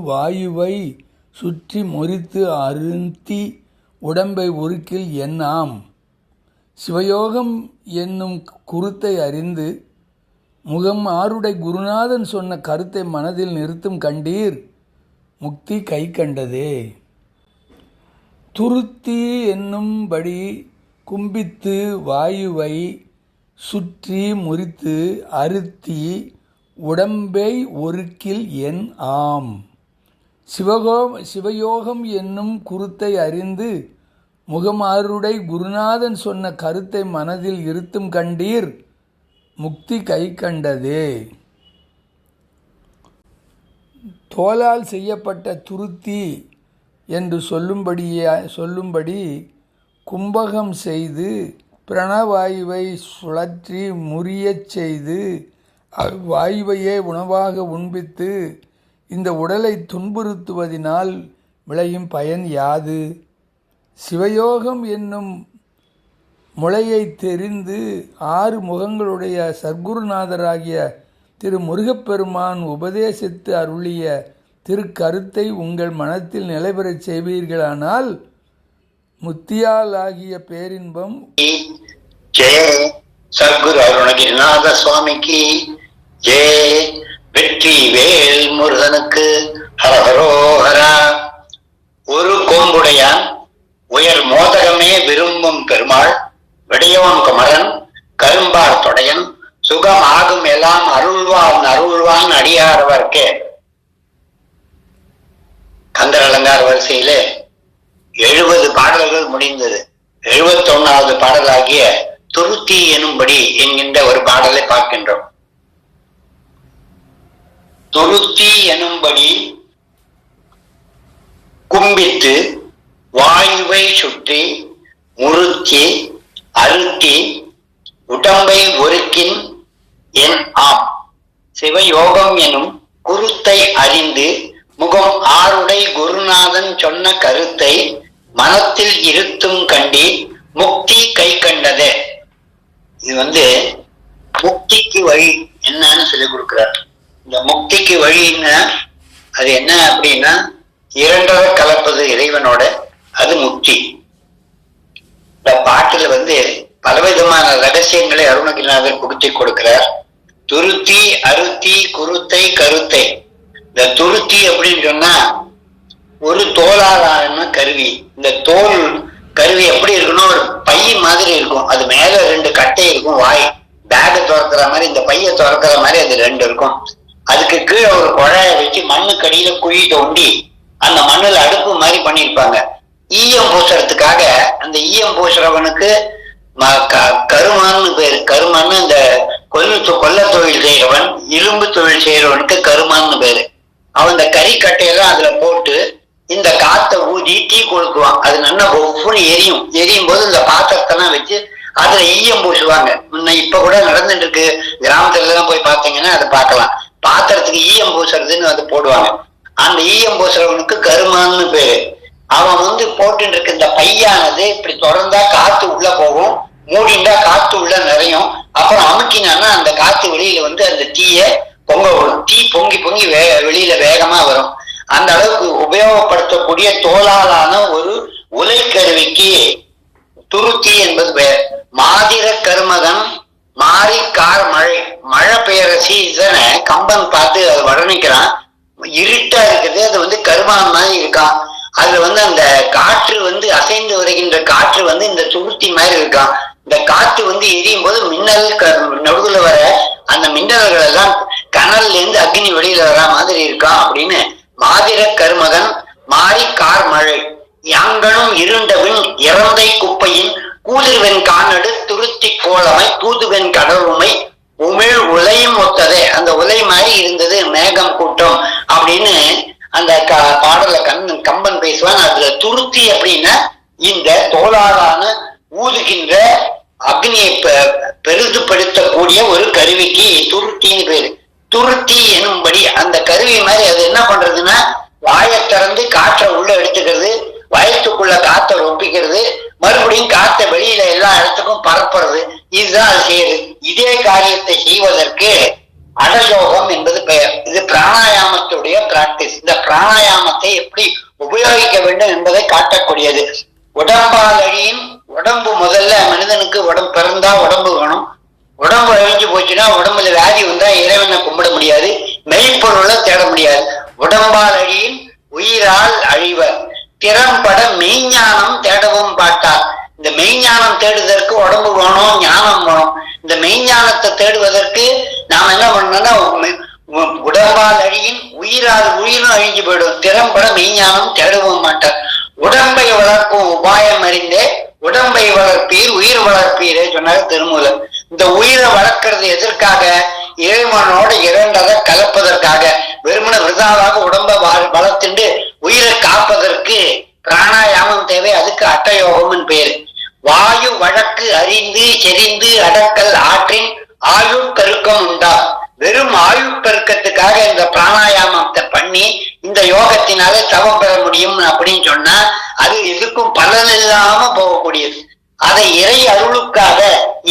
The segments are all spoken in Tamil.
வாயுவை சுற்றி முறித்து அருந்தி உடம்பை உருக்கில் என்னாம். சிவயோகம் என்னும் குருத்தை அறிந்து முகம் ஆருடை குருநாதன் சொன்ன கருத்தை மனதில் நிறுத்தும் கண்டீர், முக்தி கை கண்டதே. துருத்தி என்னும்படி கும்பித்து வாயுவை சுற்றி முறித்து அறுத்தி உடம்பை ஒருக்கில் என் ஆம். சிவயோகம் என்னும் குருத்தை அறிந்து முகமாருடை குருநாதன் சொன்ன கருத்தை மனதில் இருத்தும் கண்டீர், முக்தி கை கண்டதே. தோலால் செய்யப்பட்ட துருத்தி என்று சொல்லும்படி கும்பகம் செய்து பிரணவாயுவை சுழற்றி முறியச் செய்து வாயுவையே உணவாக உண்பித்து இந்த உடலை துன்புறுத்துவதினால் விளையும் பயன் யாது? சிவயோகம் என்னும் முளையை தெரிந்து 6 முகங்களுடைய சர்க்குருநாதராகிய திரு முருகப்பெருமான் உபதேசித்து அருளிய திருக்கருத்தை உங்கள் மனத்தில் நிலைபெறச் செய்வீர்களானால் முத்தியால் ஆகிய பேரின்பம். ஜெய சர்க்குரு அருணகிரிநாத சுவாமிக்கு ஜெய. வெற்றி வேல் முருகனுக்கு ஹரஹரோஹரா. ஒரு கோம்புடையான் உயர் மோதகமே விரும்பும் பெருமாள் விடையோன் குமரன் கரும்பார் தொடையன் சுகம் ஆகும் எல்லாம் அருள்வான் அடியாரவர்க்கே. கந்தர் அலங்கார வரிசையிலே 70 பாடல்கள் முடிந்தது. 71வது பாடலாகிய துருத்தி எனும்படி என்கின்ற ஒரு பாடலை பார்க்கின்றோம். துருத்தி எனும்படி கும்பித்து வாயுவை சுற்றி முறுக்கி அழுத்தி உடம்பை ஒருக்கின் என் ஆம். சிவயோகம் எனும் குருத்தை அறிந்து முகம் ஆருடை குருநாதன் சொன்ன கருத்தை மனத்தில் இருத்தும் கண்டி முக்தி கை கண்டதே. இது முக்திக்கு வழி என்னன்னு சொல்லி கொடுக்கிறார். இந்த முக்திக்கு வழின்னா அது என்ன அப்படின்னா, இரண்டரை கலப்பது இறைவனோட, அது முக்தி. இந்த பாட்டுல பலவிதமான ரகசியங்களை அருணகிரிநாதர் புகுத்தி கொடுக்கிறார். துருத்தி அருத்தி குருத்தை கருத்தை. இந்த துருத்தி அப்படின்னு சொன்னா ஒரு தோலாலான கருவி. இந்த தோல் கருவி எப்படி இருக்கணும், ஒரு பை மாதிரி இருக்கும். அது மேல 2 கட்டை இருக்கும், வாய் பேக திறக்கிற மாதிரி, இந்த பைய திறக்கிற மாதிரி அது 2 இருக்கும். அதுக்கு கீழே ஒரு குழாயை வச்சு மண்ணுக்கடியில குழி தோண்டி அந்த மண்ணுல அடுப்பு மாதிரி பண்ணிருப்பாங்க. ஈயம் பூசுறதுக்காக அந்த ஈயம் பூசுறவனுக்கு கருமான்னு பேரு. கருமான்னு இந்த கொல்ல தொழில் செய்யறவன், இரும்பு தொழில் செய்யறவனுக்கு கருமான்னு பேரு. அவன் இந்த கறிக்கட்டையெல்லாம் அதுல போட்டு இந்த காத்த ஊதி தீ கொளுக்குவான். அது நல்லா ஒவ்வொன்னு எரியும் போது இந்த பாத்திரத்தெல்லாம் வச்சு அதுல ஈயம் பூசுவாங்க. இப்ப கூட நடந்துட்டு இருக்கு, கிராமத்துல எல்லாம் போய் பார்த்தீங்கன்னா அதை பார்க்கலாம். பாத்திரத்துக்கு ஈயம் பூசுறதுன்னு போடுவாங்க. அந்த ஈயம் பூசுறவனுக்கு கருமான்னு பேரு. அவன் போட்டு இருக்க இந்த பையானது இப்படி திறந்தா காத்து உள்ள போகும், மூடிண்டா காத்து உள்ள நிறையும். அப்புறம் அமுக்கினான்னா அந்த காத்து வெளியில அந்த தீய பொங்க வரும். தீ பொங்கி வெளியில வேகமா வரும். அந்த அளவுக்கு உபயோகப்படுத்தக்கூடிய தோலாலான ஒரு உலை கருவிக்கு துருத்தி என்பது பெயர். மாதிர கருமகன் மாறி கார் மழை பெய்யற சீசனை கம்பன் பார்த்து அதை வர்ணிக்கிறான். இருட்டா இருக்குது, அது கருமான் மாதிரி இருக்கான். அதுல அந்த காற்று அசைந்து வருகின்ற காற்று இந்த துருத்தி மாதிரி இருக்கான். இந்த காற்று எரியும் போது மின்னல் நடுவுல வர அந்த மின்னல்கள் எல்லாம் கனல்ல இருந்து அக்னி வெளியில வர மாதிரி இருக்கான் அப்படின்னு. மாதிர கருமகன் மாறி கார் மழை யாங்கனும் இருண்டவின் இறந்தை குப்பையின் கூதிர்வெண் காணடு துருத்தி கோலமை தூதுவெண் கடலுமை உமிழ் உலையும் ஒத்ததே. அந்த உலை மாதிரி இருந்தது மேகம் கூட்டம் அப்படின்னு அந்த பாடல கம்பன் பேசுவான். அதுல துருத்தி அப்படின்னா இந்த தோளாலான ஊதுகின்ற அக்னியை பெரிதுபடுத்தக்கூடிய ஒரு கருவிக்கு துருத்தின்னு பேரு. துருத்தி எனும்படி அந்த கருவி மாதிரி அது என்ன பண்றதுன்னா, வாயை திறந்து காற்றை உள்ள எடுத்துக்கிறது, வயத்துக்குள்ள காற்றை ஒப்பிக்கிறது, மறுபடியும் காற்றை வெளியில எல்லா இடத்துக்கும் பரப்புறது. இதுதான் அது செய்யுது. இதே காரியத்தை செய்வதற்கு அடயோகம் என்பது பெயர். இது பிராணாயாமத்துடைய பிராக்டிஸ். இந்த பிராணாயாமத்தை எப்படி உபயோகிக்க வேண்டும் என்பதை காட்டக்கூடியது. உடம்பால் அழியின் உடம்பு முதல்ல மனிதனுக்கு உடம்பு பிறந்தா உடம்பு வேணும். உடம்பு அழிஞ்சு போச்சுன்னா உடம்புல வியாதி வந்தா இறைவனை கும்பிட முடியாது, மெய்ப்பொருளை தேட முடியாது. உடம்பால் அழியின் உயிரால் அழிவர் திறம்பட மெய்ஞானம் தேடவும் பாட்டார். இந்த மெய்ஞானம் தேடுவதற்கு உடம்பு வேணும், ஞானம் வேணும். இந்த மெய்ஞானத்தை தேடுவதற்கு நாம் என்ன பண்ணோம்னா உடம்பால் அழியின் உயிரும் அழிஞ்சு போயிடும். திறம்பட மெய்ஞானம் தேடவும் மாட்டார். உடம்பை வளர்க்கும் உபாயம் அறிந்தே உடம்பை வளர்ப்பீர் உயிர் வளர்ப்பீரே சொன்னார் திருமூலர். இந்த உயிரை வளர்க்கிறது எதற்காக? இறைவனோட இரண்டரை கலப்பதற்காக. வெறுமன விருதாவாக உடம்பை வளர்த்துண்டு உயிரை காப்பதற்கு பிராணாயாமம் தேவை. அதுக்கு அட்டயோகம்னு பேரு. வாயு வழக்கு அறிந்து செறிந்து அடக்கல் ஆற்றின் ஆயுட்பெருக்கம் உண்டா. வெறும் ஆயுட்பெருக்கத்துக்காக இந்த பிராணாயாமத்தை பண்ணி இந்த யோகத்தினாலே தவம் பெற முடியும் அப்படின்னு சொன்னா அது எதுக்கும் பலன் இல்லாம போகக்கூடியது. அதை இறை அருளுக்காக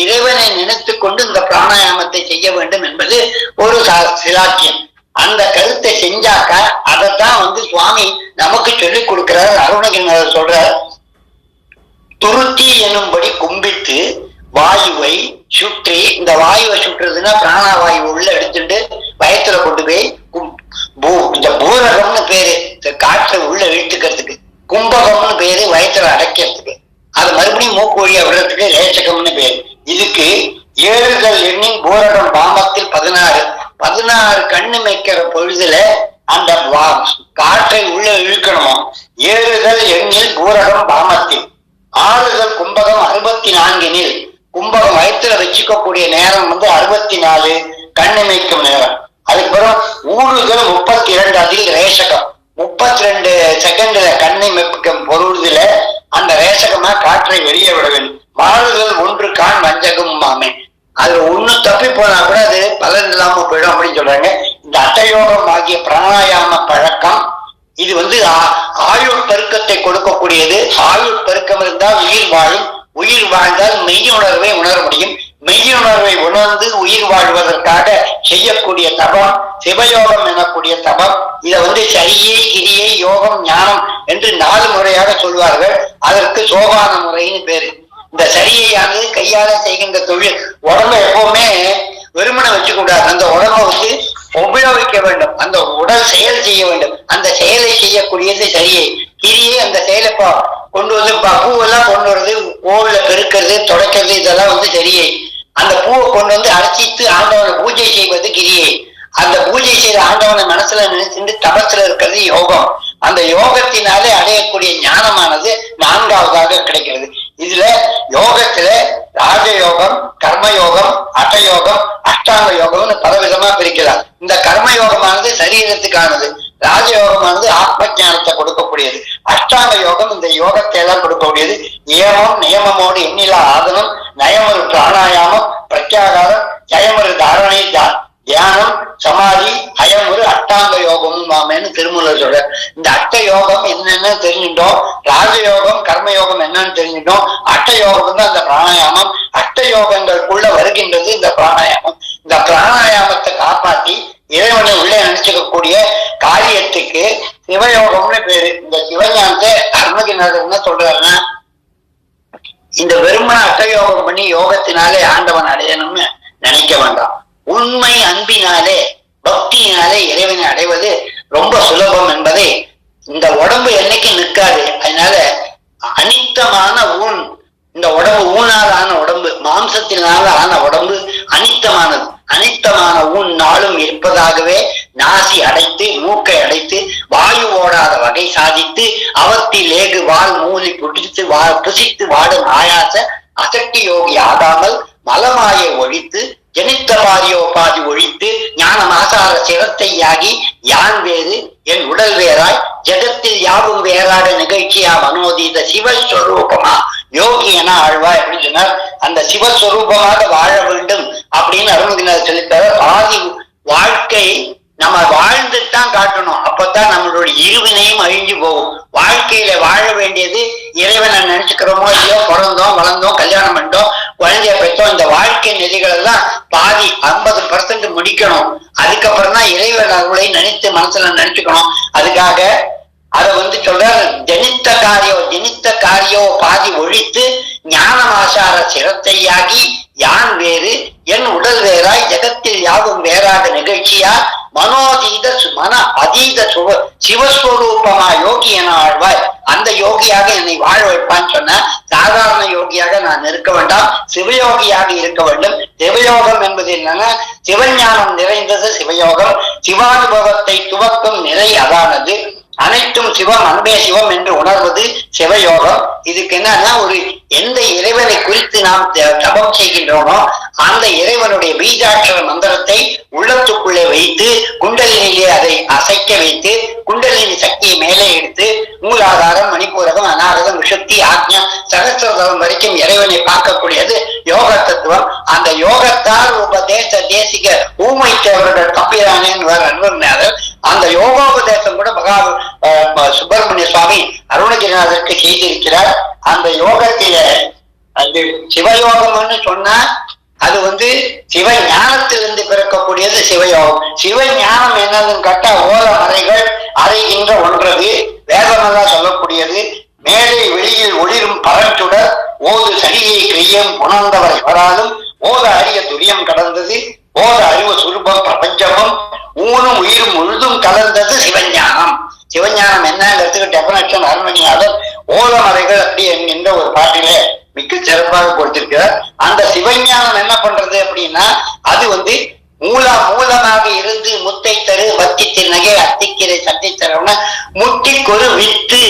இறைவனை நினைத்து கொண்டு இந்த பிராணாயாமத்தை செய்ய வேண்டும் என்பது ஒரு சிலாக்கியம். அந்த கருத்தை செஞ்சாக்க அதைத்தான் சுவாமி நமக்கு சொல்லிக் கொடுக்கிறார். அருணகிரிநாதர் சொல்றார், துருத்தி எனும்படி கும்பிட்டு வாயுவை சுற்றி, இந்த வாயுவை சுற்றுறதுன்னா பிராணவாயு உள்ள எடுத்துட்டு வயத்துல கொண்டு போய் இந்த பூரகம்னு பேரு காற்றை உள்ள இழுத்துக்கிறதுக்கு, கும்பகம்னு பேரு வயத்துல அடைக்கிறதுக்கு, அது மறுபடியும் மூக்கு வழியா விடுறதுக்கு ரேச்சகம்னு பேரு. இதுக்கு ஏறுதல் எண்ணின் பூரகம் பாமத்தில் 16 கண்ணு மேய்க்கிற பொழுதுல அந்த காற்றை உள்ள இழுக்கணுமோ. ஏறுதல் எண்ணில் பூரகம் பாமத்தில், ஆறுதல் கும்பகம் 64 கும்பகம் வயிற்றுல வச்சுக்கக்கூடிய நேரம் 64 கண்ணு மேய்க்கும் நேரம். அதுக்கப்புறம் ஊறுதல் 32 அதில் ரேஷகம் 32 செகண்ட்ல கண்ணை மேய்க்கும் பொருள்ல அந்த ரேஷகமா காற்றை வெளியே விட வேண்டும். மாறுதல் 1 கான் வஞ்சகம் மாமே. அதுல ஒண்ணு தப்பி போனா கூட அது பலன் இல்லாம போயிடும் அப்படின்னு சொல்றாங்க. இந்த அட்டயோகம் ஆகிய பிராணாயாம பழக்கம் இது ஆயுட்பெருக்கத்தை கொடுக்கக்கூடியது. ஆயுட்பெருக்கம் இருந்தால் உயிர் வாழும். உயிர் வாழ்ந்தால் மெய்யுணர்வை உணர முடியும். மெய்யுணர்வை உணர்ந்து உயிர் வாழ்வதற்காக செய்யக்கூடிய தபம் சிவயோகம் எனக்கூடிய தபம். இதை சரியை கிரியை யோகம் ஞானம் என்று 4 முறையாக சொல்வார்கள். அதற்கு சோபான முறைன்னு பேரு. இந்த சரியானது கையால செய்கின்ற தொழில். உடம்ப எப்பவுமே வெறுமனை வச்சுக்கூடாது. அந்த உடம்பை உபயோகிக்க வேண்டும். அந்த உடல் செயல் செய்ய வேண்டும். அந்த செயலை செய்யக்கூடியது சரியை. கிரியை அந்த செயலை கொண்டு பூவெல்லாம் கொண்டு வருது, கோவில பெருக்கிறது துடைக்கிறது, இதெல்லாம் சரியை. அந்த பூவை கொண்டு அர்ச்சித்து ஆண்டவனை பூஜை செய்வது கிரியை. அந்த பூஜை செய்த ஆண்டவனை மனசுல நினைச்சுட்டு தபத்துல இருக்கிறது யோகம். அந்த யோகத்தினாலே அடையக்கூடிய ஞானமானது 4வதாக கிடைக்கிறது. இதுல யோகத்துல ராஜயோகம், கர்மயோகம், அட்டயோகம், அஷ்டாங்க யோகம்னு பலவிதமா பிரிக்கலாம். இந்த கர்மயோகமானது சரீரத்துக்கானது, ராஜயோகமானது ஆத்ம ஞானத்தை கொடுக்கக்கூடியது, அஷ்டாங்க யோகம் இந்த யோகத்தை எல்லாம் கொடுக்கக்கூடியது. ஏமம் நியமமோடு எண்ணிலா ஆதனம், நயமொரு பிராணாயாமம், பிரத்யாகாரம், ஜயமொரு தாரணை தியானம், சமாதி, அயமுறு அஷ்டாங்க யோகமும் மாமேன்னு திருமூலர் சொல்ற. இந்த அட்ட யோகம் என்னன்னு தெரிஞ்சுட்டோம், ராஜயோகம் கர்மயோகம் என்னன்னு தெரிஞ்சுட்டோம். அட்ட யோகம் தான் இந்த பிராணாயாமம். அட்ட யோகங்களுக்குள்ள வருகின்றது இந்த பிராணாயாமம். இந்த பிராணாயாமத்தை காப்பாற்றி இறைவனை உள்ளே நினைச்சுக்கக்கூடிய காரியத்துக்கு சிவயோகம்னு பேரு. இந்த சிவஞானத்தை அருணகிரிநாதர் என்ன சொல்றாருன்னா, இந்த வெறுமன அட்டயோகம் பண்ணி யோகத்தினாலே ஆண்டவன் அடையணும்னு நினைக்க வேண்டாம். உண்மை அன்பினாலே பக்தியினாலே இறைவனை அடைவது ரொம்ப சுலபம் என்பதை, இந்த உடம்பு என்னைக்கு நிற்காது. அதனால அனித்தமான ஊன், இந்த உடம்பு ஊனால் ஆன உடம்பு, மாம்சத்தினால ஆன உடம்பு அனித்தமானது. அனித்தமான ஊன் நாளும் இருப்பதாகவே நாசி அடைத்து மூக்கை அடைத்து வாயு ஓடாத வகை சாதித்து அவத்தில் ஏகு வாழ் மூலி புசித்து வாடும் ஆயாச அசக்தி யோகி ஆகாமல் மலமாயை ஒழித்து ஜனித்த பாரியோபாதி ஒழித்து ஞானம் ஆசார சிரத்தையாகி யான் வேறு என் உடல் வேறாய் ஜெகத்தில் யாவும் வேறாட நிகழ்ச்சியா மனோதீத சிவஸ்வரூபமா யோகி என ஆழ்வா அப்படின்னு சொன்னார். அந்த சிவஸ்வரூபமாக வாழ வேண்டும் அப்படின்னு அருணகிரிநாதர் சொல்லித்தர. ஆதி வாழ்க்கை நம்ம வாழ்ந்துதான் காட்டணும். அப்பதான் நம்மளுடைய இருவினையும் அழிஞ்சு போகும். வாழ்க்கையில வாழ வேண்டியது இறைவனை நினைச்சுக்கிறோமோ இல்லையோ, பிறந்தோம் வளர்ந்தோம் கல்யாணம் பண்ணிட்டோம் குழந்தைய பெற்றோம், இந்த வாழ்க்கை நெறிகள் எல்லாம் பாதி 50% முடிக்கணும். அதுக்கப்புறம் தான் இறைவன் அவர்களை நினைத்து மனசுல நினைச்சுக்கணும். அதுக்காக அதை சொல்ற ஜனித்த காரியோ பாதி ஒழித்து ஞானமாசார சிரத்தையாகி யான் வேறு என் உடல் வேறாய் ஜெகத்தில் யாவும் வேறாக நிகழ்ச்சியா மன அதீத சிவஸ்வரூபமா யோகி என ஆழ்வாய். அந்த யோகியாக என்னை வாழ வைப்பான்னு சொன்ன சாதாரண யோகியாக நான் இருக்க வேண்டாம், சிவயோகியாக இருக்க வேண்டும். சிவயோகம் என்பது என்னன்னா சிவஞானம் நிறைந்தது சிவயோகம். சிவானுபவத்தை துவக்கும் நிலை அதானது. அனைத்தும் சிவம் அன்பே சிவம் என்று உணர்வது சிவயோகம். இதுக்கு என்னன்னா எந்த இறைவனை குறித்து நாம் தபம் செய்கின்றோமோ அந்த இறைவனுடைய பீஜாட்சர மந்திரத்தை உள்ளத்துக்குள்ளே வைத்து குண்டலினிலே அதை அசைக்க வைத்து குண்டலினி சக்தியை மேலே எடுத்து மூலாதாரம் மணிப்பூரகம் அநாரதம் விஷக்தி ஆக்ஞா சகஸ்ரதம் வரைக்கும் இறைவனை பார்க்கக்கூடியது யோக தத்துவம். அந்த யோகத்தால் உபதேச தேசிக ஊமைத்தவர்கள் தம்பிரானேன் அன்புநாதர் அந்த யோகோபதேசம் கூட மகா சுப்பிரமணிய சுவாமி அருணகிரிநாதருக்கு செய்திருக்கிறார். அந்த யோகத்தில அது சிவயோகம்னு சொன்னா அது சிவ ஞானத்திலிருந்து பிறக்கக்கூடியது சிவயோகம். சிவ ஞானம் என்னன்னு கேட்டா ஓல மறைகள் அறைகின்ற ஒன்றது வேதமெல்லாம் சொல்லக்கூடியது. மேலே வெளியில் ஒளிரும் பரஞ்சுடர் ஓது சடியை கிரியம் உணர்ந்தவர் எவராலும் ஓத அரிய துரியம் கடந்தது ஓத அறிவு சுரூபம் பிரபஞ்சமும் ஊனும் உயிரும் முழுதும் கலந்தது சிவஞானம். சிவஞானம் என்னங்கிறதுக்கு டெபனேஷன் அருண்மணியாளர் ஓலமறைகள் அப்படி என்கின்ற ஒரு பாட்டில மிக சிறப்பாக கொடுத்திருக்கிறார். அந்த சிவஞானம் என்ன பண்றது அப்படின்னா அது மூலமாக இருந்து முத்தை தரு வத்தி திருநகை அத்திக்கீரை சட்டை தரவுன முத்திக்கொரு வித்து,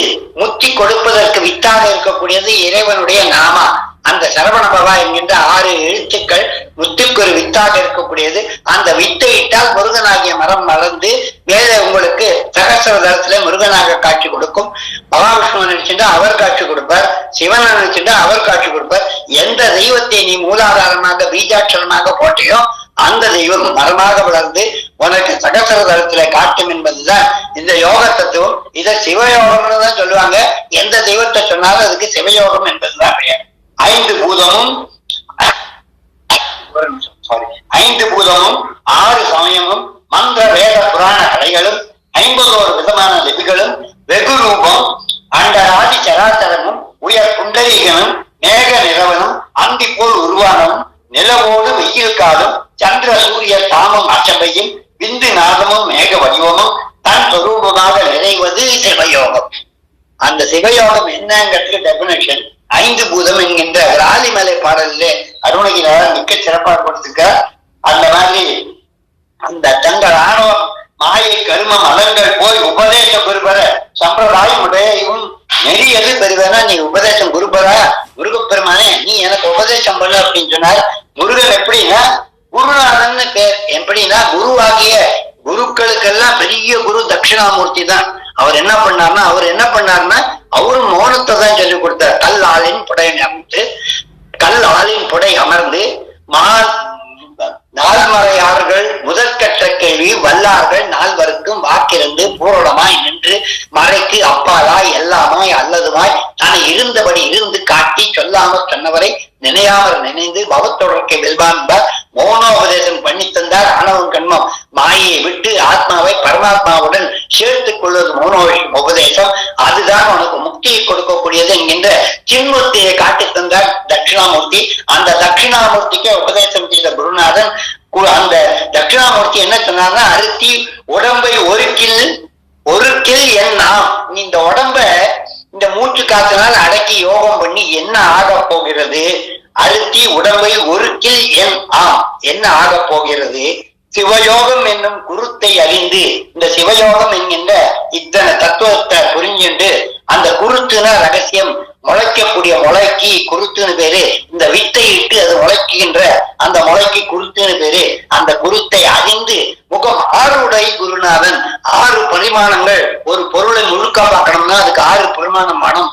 முத்தி கொடுப்பதற்கு வித்தாக இருக்கக்கூடியது இறைவனுடைய நாமா. அந்த சரவணபவா என்கின்ற 6 எழுத்துக்கள் முத்துக்கொரு வித்தாக இருக்கக்கூடியது. அந்த வித்தை இட்டால் முருகனாகிய மரம் மலர்ந்து மேலே உங்களுக்கு சகஸ்ரதளத்துல முருகனாக காட்சி கொடுக்கும். மகாவிஷ்ணுவை நினைச்சுட்டா அவர் காட்சி கொடுப்பார், சிவனை நினைச்சுட்டா அவர் காட்சி கொடுப்பார். எந்த தெய்வத்தை நீ மூலாதாரமாக பீஜாட்சரமாக போட்டியோ அந்த தெய்வம் மரமாக வளர்ந்து உனக்கு சகஸ்ரதளத்துல காட்டும் என்பதுதான் இந்த யோக தத்துவம். இதை சிவயோகம்னு தான் சொல்லுவாங்க. எந்த தெய்வத்தை சொன்னாலும் அதுக்கு சிவயோகம் என்பதுதான் பெயர். 5 பூதமும் 6 சமயமும் மந்திர வேத புராண கலைகளும் 51 விதமான லிபிகளும் வெகு ரூபம் அண்டராதி சராச்சரமும் உயர் புண்டரீகனும் மேக நிறவனும் அந்தி போல் உருவானமும் நிலவோடு வெயில் காலும் சந்திர சூரிய தாமம் அச்சபையும் விந்து நாதமும் மேக வடிவமும் தன் சொரூபமாக நிறைவது சிவயோகம். அந்த சிவயோகம் என்னங்கிறதுக்கு டெபினேஷன் 5 பூதம் என்கின்ற ராலிமலை பாடலிலே அருணகிரிநாதர் மிக சிறப்பாக கொடுத்திருக்க. அந்த மாதிரி அந்த தங்கள் ஆணவம் மாயை கருமம் அலங்கள் போய் உபதேச குருபர சம்பிரதாயம் உடையும் நெறியது பெறுவேனா நீ உபதேசம் குருபரா முருகப்பெருமானே நீ எனக்கு உபதேசம் பண்ணு அப்படின்னு சொன்னார். முருகன் எப்படின்னா குருநாதன் பேர். எப்படின்னா குருவாகிய குருக்களுக்கெல்லாம் பெரிய குரு தட்சிணாமூர்த்தி தான். அவர் என்ன பண்ணார்னா அவரும் மௌனத்தை தான் சொல்லிக் கொடுத்தார். கல் ஆளின் புடை அமர்ந்து நால்மறையார்கள் முதற்கற்ற கேள்வி வல்லார்கள் 4வருக்கும் வாக்கிருந்து பூரணமாய் நின்று மறைக்கு அப்பாலாய் எல்லாமாய் அல்லதுமாய் தான் இருந்தபடி இருந்து காட்டி சொல்லாமல் சொன்னவரை நினையாமல் நினைந்து பவத்தொடர்க்கை வெல்வான்பார். மௌனோபதேசம் பண்ணி தந்தார். ஆணவம் கண்மம் மாயை விட்டு ஆத்மாவை பரமாத்மாவுடன் சேர்த்துக் கொள்வது மௌனோ உபதேசம். அதுதான் உனக்கு முக்தியை கொடுக்கக்கூடியது என்கின்ற சின்முத்தியை காட்டி தந்தார் தட்சிணாமூர்த்தி. அந்த தட்சிணாமூர்த்திக்கு உபதேசம் செய்த குருநாதன் அந்த தட்சிணாமூர்த்தி என்ன சொன்னார்னா அறுத்தி உடம்பை ஒருக்கில் என்னா நீ இந்த உடம்ப இந்த மூச்சு காத்தினால் அடக்கி யோகம் பண்ணி என்ன ஆக போகிறது? அழுத்தி உடம்பை ஒருக்கில் என்ன ஆக போகிறது? சிவயோகம் என்னும் குருத்தை அறிந்து இந்த சிவயோகம் என்கின்ற இத்தனை தத்துவத்தை புரிஞ்சுண்டு அந்த குருத்துன ரகசியம் முளைக்கக்கூடிய முளைக்கு குருத்துன்னு பேரு. இந்த வித்தை இட்டு அது முளைக்குகின்ற அந்த முளைக்கு குருத்துன்னு பேரு. அந்த குருத்தை அறிந்து முகம் 6 குருநாதன் 6 பரிமாணங்கள். ஒரு பொருளை முழுக்க பார்க்கணும்னா அதுக்கு 6 பரிமாணம் வேணும்.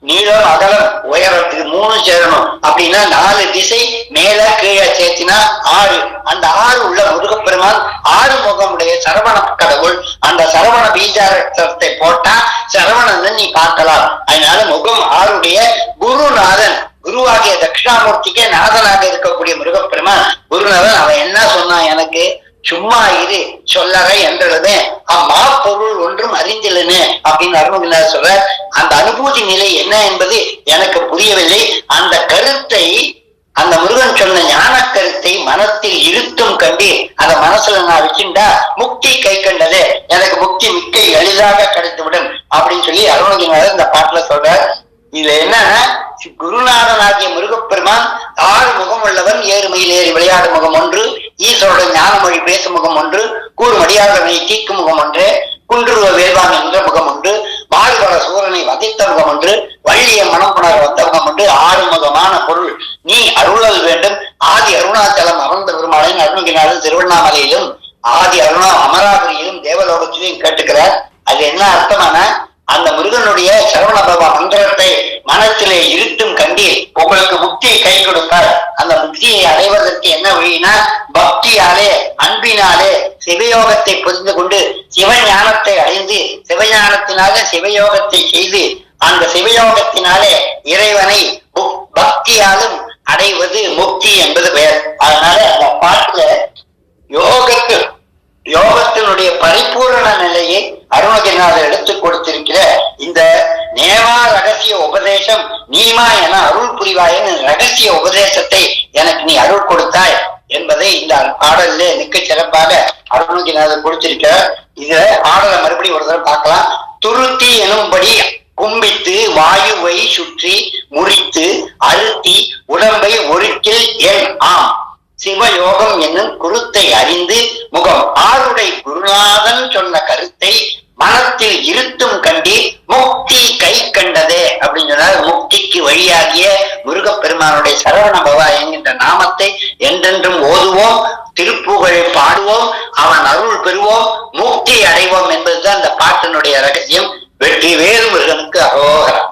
நீளம் அகலம் உயரத்துக்கு 3 சேரணும். அப்படின்னா 4 திசை மேல கீழே சேர்த்தினா 6. அந்த 6 உள்ள முருகப்பெருமான் 6 முகமுடைய சரவண கடவுள். அந்த சரவண பீஜாரத்தை போட்டா சரவணன் நீ பார்க்கலாம். அதனால முகம் 6 குருநாதன், குருவாகிய தட்சிணாமூர்த்திக்கே நாதனாக இருக்கக்கூடிய முருகப்பெருமான் குருநாதன். அவன் என்ன சொன்னான், எனக்கு சும்மா இரு சொல்லறை என்றது அம்மா பொருள் ஒன்றும் அறிந்திலன்னு அப்படின்னு அருணகிரிநாதர் சொல்ற. அந்த அனுபூதி நிலை என்ன என்பது எனக்கு புரியவில்லை. அந்த கருத்தை, அந்த முருகன் சொன்ன ஞான கருத்தை மனத்தில் இருத்தும் கண்டு அந்த மனசுல நான் வச்சுட்டா முக்தி கை கண்டது, எனக்கு முக்தி மிக்க எளிதாக கிடைத்துவிடும் அப்படின்னு சொல்லி அருணகிரிநாதர் இந்த பாட்டுல சொல்றார். இதுல என்னன்னா, குருநாதனாகிய முருகப்பெருமான் 6 முகம் உள்ளவன். ஏறுமையில் ஏறி விளையாடு முகம் ஒன்று, ஈஸ்வரோட ஞான மொழி பேசும் முகம் ஒன்று, கூறுமடியாதவனை தீக்கும் முகம் ஒன்று, குன்றுவ வேள்வான் என்ற முகம் ஒன்று, மாறுபட சூரனை வதைத்த முகம் ஒன்று, வள்ளிய மனம் புணர் வந்த முகம் ஒன்று. 6 முகமான பொருள் நீ அருளல் வேண்டும். ஆதி அருணாச்சலம் அமர்ந்த பெருமாளை அருணகிரிநாதர் திருவண்ணாமலையிலும் ஆதி அமராவதியிலும் தேவலோகத்திலையும் கேட்டுக்கிறார். அது என்ன அர்த்தமான, அந்த முருகனுடைய சரவணபவ மந்திரத்தை மனத்திலே இருத்தும் கண்டி உங்களுக்கு முக்தியை கை கொடுப்பார். அந்த முக்தியை அடைவதற்கு என்ன வழினா, பக்தியாலே அன்பினாலே சிவயோகத்தை புரிந்து கொண்டு சிவஞானத்தை அடைந்து சிவஞானத்தினால சிவயோகத்தை செய்து அந்த சிவயோகத்தினாலே இறைவனை பக்தியாலும் அடைவது முக்தி என்பது பெயர். அதனால அந்த பாட்டுல யோகத்தினுடைய பரிபூரண நிலையை அருணகிரிநாதர் எடுத்துக் கொடுத்திருக்கிற இந்த நேமா ரகசிய உபதேசம் நீமா என அருள் புரிவாயின் ரகசிய உபதேசத்தை எனக்கு நீ அருள் கொடுத்தாய் என்பதை இந்த பாடலிலே மிக சிறப்பாக அருணகிரிநாதர் கொடுத்திருக்கிறார். இதுல பாடலை மறுபடியும் ஒரு தடவை பார்க்கலாம். துருத்தி எனும்படி கும்பித்து வாயுவை சுற்றி முறித்து அழுத்தி உடம்பை ஒருக்கில் என் ஆம் சிவயோகம் என்னும் குருத்தை அறிந்து முகம் 6 குருநாதன் சொன்ன கருத்தை மனத்தில் இருத்தும் கண்டி முக்தி கை கண்டதே அப்படின்னு சொன்னார். முக்திக்கு வழியாகிய முருகப்பெருமானுடைய சரவண பவா என்கின்ற நாமத்தை என்றென்றும் ஓதுவோம், திருப்புகழை பாடுவோம், அவன் அருள் பெறுவோம், முக்தி அடைவோம் என்பதுதான் இந்த பாட்டினுடைய ரகசியம். வெற்றி வேறு முருகனுக்கு அரோகரம்.